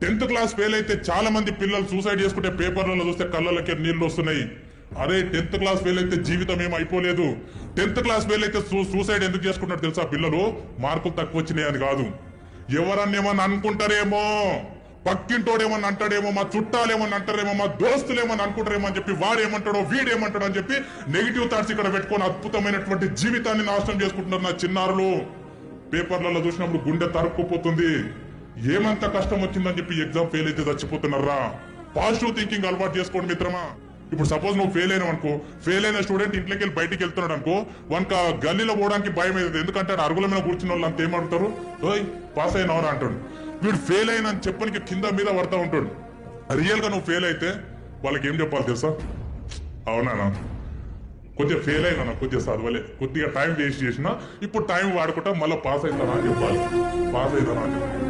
10th class fail అయితే చాలా మంది పిల్లలు సూసైడ్ చేసుకుంటే పేపర్లలో చూస్తే కళ్ళకి నీళ్లు వస్తున్నాయి. అరే 10th క్లాస్ ఫెయిల్ అయితే జీవితం ఏం అయిపోలేదు. 10th క్లాస్ ఫెయిల్ అయితే సూసైడ్ ఎందుకు చేసుకుంటారు తెలుసా? పిల్లలు మార్కులు తక్కువ వచ్చినాయి అని కాదు. ఎవరన్నా ఏమన్నా అనుకుంటారేమో, పక్కింటోడేమన్నా అంటాడేమో, మా చుట్టాలేమన్నా అంటారేమో, మా దోస్తులు ఏమన్నా అనుకుంటారేమో అని చెప్పి వాడేమంటాడో వీడేమంటాడో అని చెప్పి నెగిటివ్ థాట్స్ ఇక్కడ పెట్టుకొని అద్భుతమైనటువంటి జీవితాన్ని నాశనం చేసుకుంటున్నారు నా చిన్నారులు. పేపర్లలో చూసినప్పుడు గుండె తరుక్కుపోతుంది. ఏమంత కష్టం వచ్చిందని చెప్పి ఎగ్జామ్ ఫెయిల్ అయితే చచ్చిపోతున్నారా? పాజిటివ్ థింకింగ్ అలవాటు చేసుకోండి మిత్రమా. ఇప్పుడు సపోజ్ నువ్వు ఫెయిల్ అయినావు అనుకో, ఫెయిల్ అయిన స్టూడెంట్ ఇంట్లోకి వెళ్ళి బయటికి వెళ్తున్నాడు అనుకో, వానికి గల్లీలో పోవడానికి భయం అవుతుంది. ఎందుకంటే అరుగుల మీద కూర్చున్న వాళ్ళు అంత ఏమంటారు, ఓయ్ పాస్ అయినవరా అంటాడు. వీడు ఫెయిల్ అయిన చెప్పనికి కింద మీద పడతా ఉంటాడు. రియల్ గా నువ్వు ఫెయిల్ అయితే వాళ్ళకి ఏం చెప్పాలి తెలుసా? అవునా, కొద్దిగా ఫెయిల్ అయినా, కొద్దిగా చదవలే, కొద్దిగా టైం వేస్ట్ చేసినా ఇప్పుడు టైం వాడుకుంటా మళ్ళీ పాస్ అవుతానా అని చెప్పాలి. పాస్ అవుతానా అని చెప్పాలి.